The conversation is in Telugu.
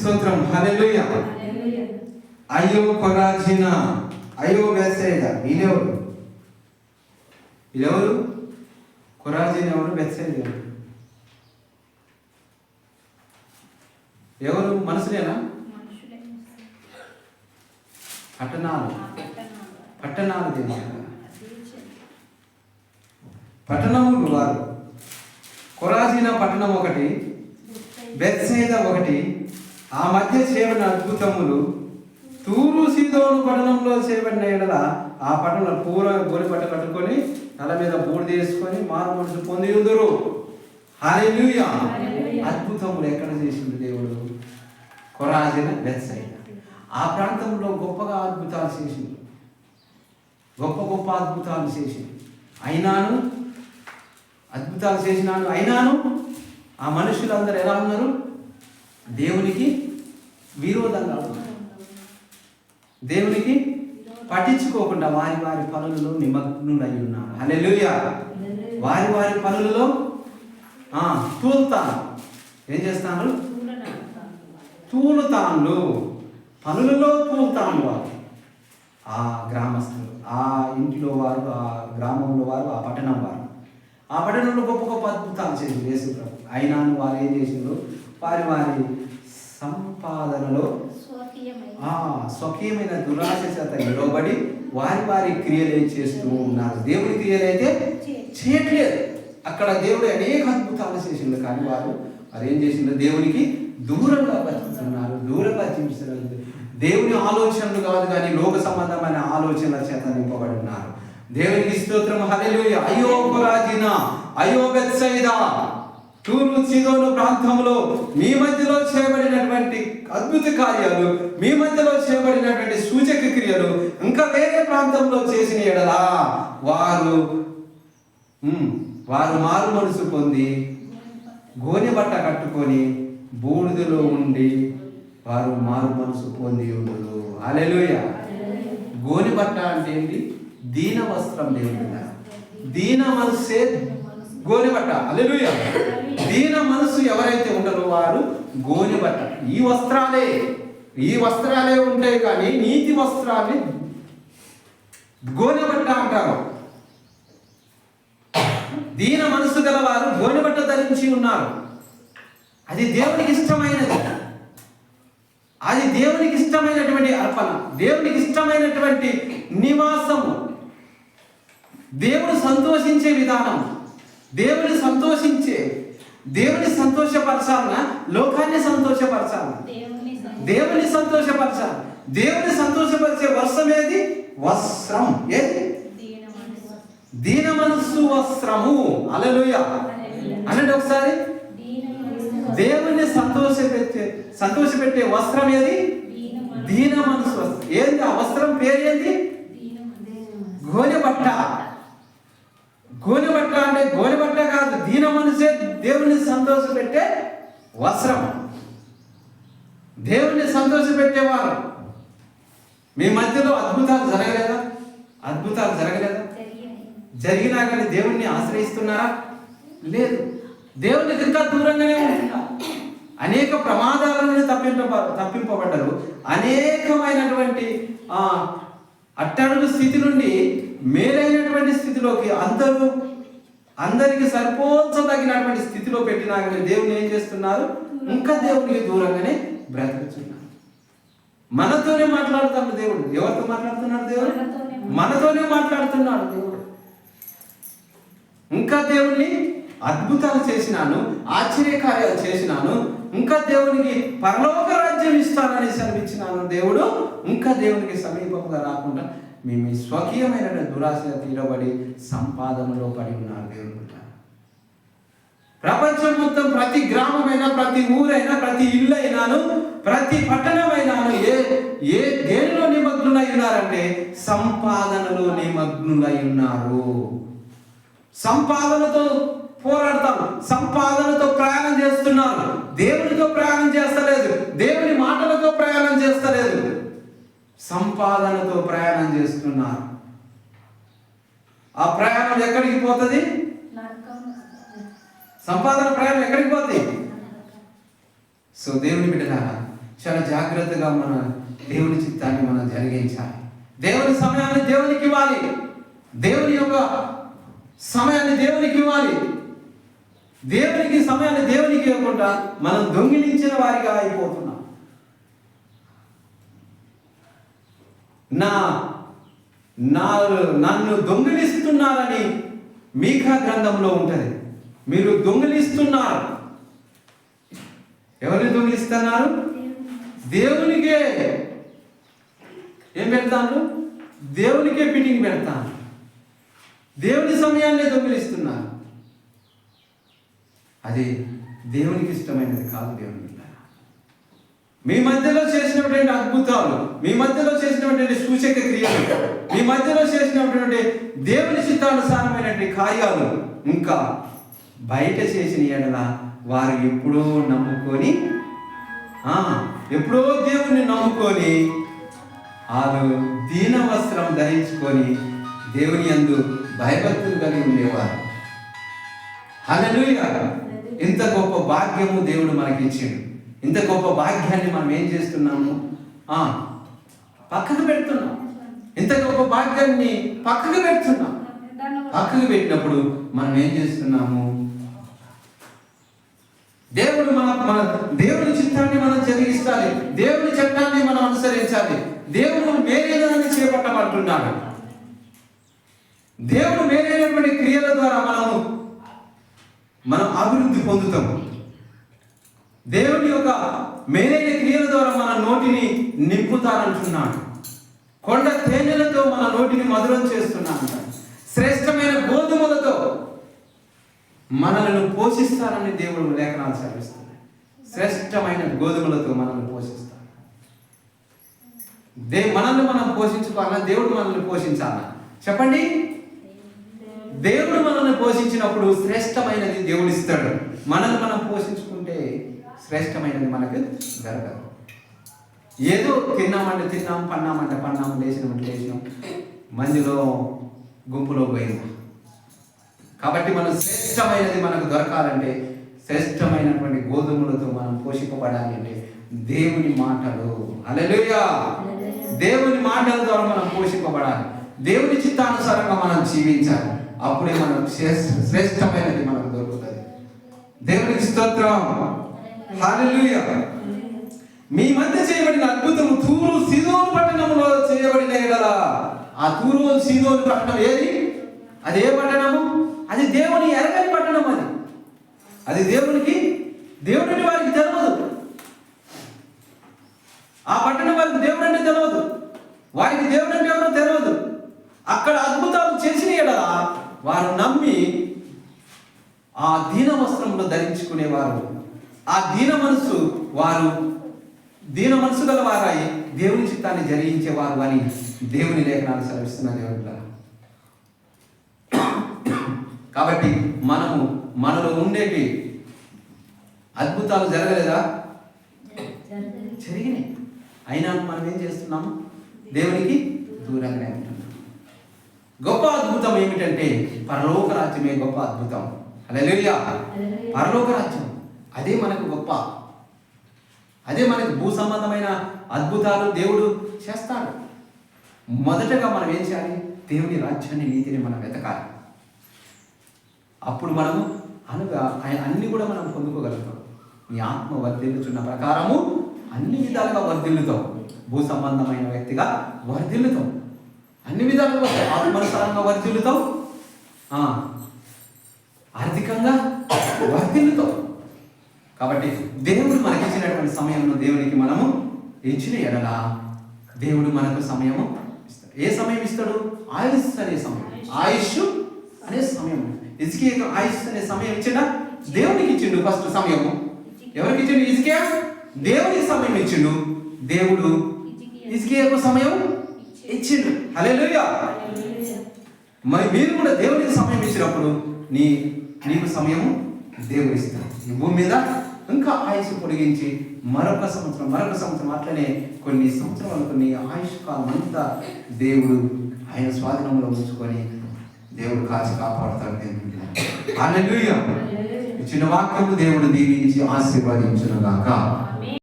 స్తోత్రం. హల్లెలూయా. అయ్యో కొరాజిన, అయ్యో బెత్సైదా. వీళ్ళెవరు? కొరాజిన్ ఎవరు? బెత్సైదా ఎవరు? మనుషులేనా? పట్టణాలు దేశాలు, పట్టణములు వారు. కొరాజిన పట్టణం ఒకటి, బెత్సైదా ఒకటి. ఆ మధ్య చేయబడిన అద్భుతములు తూరు సీదోను పట్టణంలో చేయబడిన ఎడల ఆ పట్టణంలో పూర గోనెపట్ట కట్టుకొని తల మీద బూడిద వేసుకొని మారు మనసు పొంది ఉందరు. హల్లెలూయా. అద్భుతములు ఎక్కడ చేసిండు దేవుడు? కొరాజిన, బెత్సైదా. ఆ ప్రాంతంలో గొప్పగా అద్భుతాలు చేసిండు, గొప్ప గొప్ప అద్భుతాలు చేసిండు. అద్భుతాలు చేసినాను. అయినాను ఆ మనుషులందరూ ఎలా ఉన్నారు? దేవునికి విరోధంగా ఉన్నారు. దేవునికి పట్టించుకోకుండా వారి వారి పనులలో నిమగ్నులై ఉన్నారు. హల్లెలూయా. వారి వారి పనులలో తూలుతాను. ఏం చేస్తాను? తూలుతాను. పనులలో తూలుతాను వారు. ఆ గ్రామస్తులు, ఆ ఇంటిలో వారు, ఆ గ్రామంలో వారు, ఆ పట్టణం వారు. ఆ పట్టణంలో గొప్ప గొప్ప అద్భుతాలు చేసింది యేసు ప్రభు. అయినాను వారు ఏం చేసిండ్రు? వారి వారి సంపాదనలో స్వకీయమైన దురాశ చేత నిలబడి వారి వారి క్రియలే చేస్తూ ఉన్నారు. దేవుడి క్రియలైతే చేయట్లేదు. అక్కడ దేవుడు అనేక అద్భుతాలు చేసిండు, కానీ వారు ఏం చేసిండ్రు? దేవునికి దూరంగా బతుకుతున్నారు, దూరంగా జీవిస్తున్నారు. దేవుని ఆలోచనలు కాదు కానీ లోక సంబంధమైన ఆలోచనల చేత నింపబడి ఉన్నారు. దేవునికి స్తోత్రం. హల్లెలూయా. అయ్యో కొరాజిన, అయ్యో బెత్సైదా, తూరు సీదోను ప్రాంతంలో మీ మధ్యలో చేయబడినటువంటి అద్భుత కార్యాలు, మీ మధ్యలో చేయబడినటువంటి సూచక క్రియలు ఇంకా వేరే ప్రాంతంలో చేసిన ఎడలా వారు మారు మనసు పొంది గోనె బట్ట కట్టుకొని బూడిదలో ఉండి వారు మారు మనసు పొంది ఉండదు. హల్లెలూయా. గోనె బట్ట అంటే ఏంటి? దీన వస్త్రం. దేవుడి దీన మనసే గోనె బట్ట. హల్లెలూయా. దీన మనసు ఎవరైతే ఉంటారో వారు గోనె బట్ట. ఈ వస్త్రాలే ఉంటాయి, కానీ నీతి వస్త్రాన్ని గోనె బట్ట అంటారు. దీన మనసు గల వారు గోనె బట్ట ధరించి ఉన్నారు. అది దేవునికి ఇష్టమైనది. అది దేవునికి ఇష్టమైనటువంటి అర్పణ, దేవునికి ఇష్టమైనటువంటి నివాసము, దేవుడు సంతోషించే విధానం. దేవుని సంతోషపరచాలన్నా లోకాన్ని సంతోషపరచాలి? దేవుని సంతోషపరచాలి. దేవుని సంతోషపరిచే వస్త్రం ఏది? వస్త్రం ఏది? దీన మనస్సు వస్త్రము. హల్లెలూయా అనండి ఒకసారి. దేవుని సంతోషపెట్టే వస్త్రం ఏది? దీన మనసు వస్త్రం. ఏంది ఆ వస్త్రం పేరు? ఏంది? గోనె బట్ట. గోనె బట్ట అంటే గోనె బట్ట కాదు, దీన మనసే దేవుని సంతోషపెట్టే వస్త్రం. దేవుని సంతోషపెట్టేవారు. మీ మధ్యలో అద్భుతాలు జరగలేదా? జరిగినా కానీ దేవుణ్ణి ఆశ్రయిస్తున్నారా? లేదు. దేవునికి ఇంకా దూరంగానే ఉంటున్నారు. అనేక ప్రమాదాల నుండి తప్పింపబడ్డారు. అనేకమైనటువంటి అట్టడుగు స్థితి నుండి మేలైనటువంటి స్థితిలోకి అందరికి సరిపోల్చదగినటువంటి స్థితిలో పెట్టినా కానీ దేవుని ఏం చేస్తున్నారు? ఇంకా దేవునికి దూరంగానే బ్రతుకుతున్నారు. మనతోనే మాట్లాడుతాడు దేవుడు. ఎవరితో మాట్లాడుతున్నాడు దేవుడు? మనతోనే మాట్లాడుతున్నాడు దేవుడు. ఇంకా దేవుణ్ణి అద్భుతాలు చేసినాను, ఆశ్చర్యకార్యాలు చేసినాను, ఇంకా దేవునికి పరలోక రాజ్యం ఇస్తానని సెలవిచ్చినాను. దేవుడు ఇంకా దేవునికి సమీపంగా రాకుండా మీ స్వకీయమైన దురాశ తీరబడి సంపాదనలో పడి ఉన్నారు. దేవుడు ప్రపంచం మొత్తం ప్రతి గ్రామమైనా, ప్రతి ఊరైనా, ప్రతి ఇల్లు అయినాను, ప్రతి పట్టణమైనాను దేనిలో నిమగ్నులై ఉన్నారంటే సంపాదనలో నిమగ్నులై ఉన్నారు. సంపాదనతో పోరాడతాం, సంపాదనతో ప్రయాణం చేస్తున్నారు. దేవునితో ప్రయాణం చేస్తలేదు, దేవుని మాటలతో ప్రయాణం చేస్తలేదు, సంపాదనతో ప్రయాణం చేస్తున్నారు. ఆ ప్రయాణం ఎక్కడికి పోతుంది? సంపాదన ప్రయాణం ఎక్కడికి పోతుంది? సో దేవుని బిడ్డలారా, చాలా జాగ్రత్తగా మన దేవుని చిత్తాన్ని మనం జరిగించాలి. దేవుని సమయాన్ని దేవునికి ఇవ్వాలి. దేవుని యొక్క సమయాన్ని దేవునికి ఇవ్వాలి. దేవునికి సమయాన్ని దేవునికి ఇవ్వకుండా మనం దొంగిలించిన వారిగా అయిపోతున్నాం. నన్ను దొంగిలిస్తున్నారని మీకా గ్రంథంలో ఉంటుంది. మీరు దొంగిలిస్తున్నారు. ఎవరిని దొంగిలిస్తున్నారు? దేవునికే. ఏం పెడతాను? దేవునికే ఫిట్టింగ్ పెడతాను. దేవుని సమయాన్నే దొంగిలిస్తున్నారు. అది దేవునికి ఇష్టమైనది కాదు. దేవుని మీ మధ్యలో చేసినటువంటి అద్భుతాలు, మీ మధ్యలో చేసినటువంటి సూచక క్రియలు, మీ మధ్యలో చేసినటువంటి దేవుని చిత్తానుసారమైనటువంటి కార్యాలు ఇంకా బయట చేసిన ఎడల వారు ఎప్పుడో నమ్ముకొని ఎప్పుడో దేవుణ్ణి నమ్ముకొని వారు దీన వస్త్రం ధరించుకొని దేవుని యందు భయభక్తులు కలిగి ఉండేవారు. హల్లెలూయా! ఇంత గొప్ప భాగ్యము దేవుడు మనకి ఇచ్చాడు. ఇంత గొప్ప భాగ్యాన్ని మనం ఏం చేస్తున్నాము? పక్కకు పెడుతున్నాం. ఇంత గొప్ప భాగ్యాన్ని పక్కకు పెడుతున్నాం. పక్కకు పెట్టినప్పుడు మనం ఏం చేస్తున్నాము? దేవుడు మన దేవుని చిత్తాన్ని మనం జరిగిస్తాలి. దేవుని చట్టాన్ని మనం అనుసరించాలి. దేవుడు మేలైనదాన్ని చేపట్టమంటున్నాడు. దేవుడు మేలైనటువంటి క్రియల ద్వారా మనం అభివృద్ధి పొందుతాము. దేవుని యొక్క మేలైన క్రియల ద్వారా మన నోటిని నింపుతానంటున్నాడు. కొండ తేనెలతో మన నోటిని మధురం చేస్తున్నాడు. శ్రేష్టమైన గోధుమలతో మనల్ని పోషిస్తారని దేవుడు లేఖనాలు సెలవిస్తున్నాయి. శ్రేష్టమైన గోధుమలతో మనల్ని పోషిస్తారు. మనల్ని మనం పోషించుకోవాలా? దేవుడు మనల్ని పోషించాలా? చెప్పండి. దేవుడు మనల్ని పోషించినప్పుడు శ్రేష్టమైనది దేవుడు ఇస్తాడు. మనల్ని మనం పోషించుకుంటే శ్రేష్టమైనది మనకు జరగదు. ఏదో తిన్నామంటే తిన్నాం, పన్నామంటే పన్నాం, లేచినామంటే లేచినాం, మందిలో గుంపులో పోయింది. కాబట్టి మనం శ్రేష్టమైనది మనకు దొరకాలంటే, శ్రేష్టమైనటువంటి గోధుమలతో మనం పోషింపబడాలి అంటే దేవుని మాటలు. హల్లెలూయా! దేవుని మాటల ద్వారా మనం పోషింపబడాలి. దేవుని చిత్తానుసారంగా మనం జీవించాలి. అప్పుడే మనకు శ్రేష్టమైనది మనకు దొరుకుతుంది. దేవునికి స్తోత్రం. హల్లెలూయా! మీ మధ్య చేయబడిన అద్భుతం తూరు సీదోను పట్టణంలో చేయబడిన ఎడల, ఆ తూరు సీదోను పట్టణం ఏది? అది ఏ పట్టణము? అది దేవుని ఎరగని పట్టణం. అది దేవునికి వారికి తెలియదు. ఆ పట్టణం వారికి దేవుడు అంటే తెలియదు. వారికి దేవుడు అంటే ఎవరో తెలియదు. అక్కడ అద్భుతాలు చేసిన ఎడల వారు నమ్మి ఆ దీన వస్త్రములు ధరించుకునేవారు. ఆ దీన మనసు గల వారాయి దేవుని చిత్తాన్ని జరిగించేవారు అని దేవుని లేఖనాలు సెలవిస్తున్న దేవుడు. కాబట్టి మనలో ఉండేటి అద్భుతాలు జరగలేదా? జరిగినాయి. అయినా మనం ఏం చేస్తున్నాము? దేవునికి దూరంగానే ఉంటున్నాం. గొప్ప అద్భుతం ఏమిటంటే పరలోక రాజ్యమే గొప్ప అద్భుతం. హల్లెలూయా! పరలోక రాజ్యం అదే మనకు గొప్ప. అదే మనకు భూ సంబంధమైన అద్భుతాలు దేవుడు చేస్తాడు. మొదటగా మనం ఏం చేయాలి? దేవుని రాజ్యాన్ని, నీతిని మనం వెతకాలి. అప్పుడు మనము అన్ని కూడా మనం పొందుకోగలుగుతాం. నీ ఆత్మ వర్ధిల్లుచున్న ప్రకారము అన్ని విధాలుగా వర్ధిల్లుతాం. భూ సంబంధమైన వ్యక్తిగా వర్ధిల్లుతాం. అన్ని విధాలుగా ఆత్మానుసారంగా వర్ధిల్లుతాం. ఆర్థికంగా వర్ధిల్లుతాం. కాబట్టి దేవుడు మనకిచ్చినటువంటి సమయంలో దేవునికి మనము ఇచ్చిన ఎడల దేవుడు మనకు సమయము ఇస్తాడు. ఏ సమయం ఇస్తాడు? ఆయుష్ అనే సమయం. ఆయుష్ అనే సమయం. హిజ్కియాకు ఆయుష్ అనే సమయం ఇచ్చిండా? దేవునికి ఇచ్చిండు. ఫస్ట్ సమయము ఎవరికి ఇచ్చిండు? హిజ్కియా. దేవునికి సమయం ఇచ్చిండు. దేవుడు హిజ్కియాకు సమయం ఇచ్చిండు. హల్లెలూయా! మరి మీరు కూడా దేవునికి సమయం ఇచ్చినప్పుడు నీకు సమయము దేవుడు ఇస్తాడు. ఈ భూమి మీద ఇంకా ఆయుష్ పొడిగించి మరొక సంవత్సరం అట్లనే కొన్ని సంవత్సరాలు, కొన్ని ఆయుష్ కాలం అంతా దేవుడు ఆయన స్వాధీనంలో ఉంచుకొని దేవుడు కాచి కాపాడుతాడు. హల్లెలూయా! ఇచ్చిన వాక్యము దేవుడు దీవించి ఆశీర్వదించును గాక.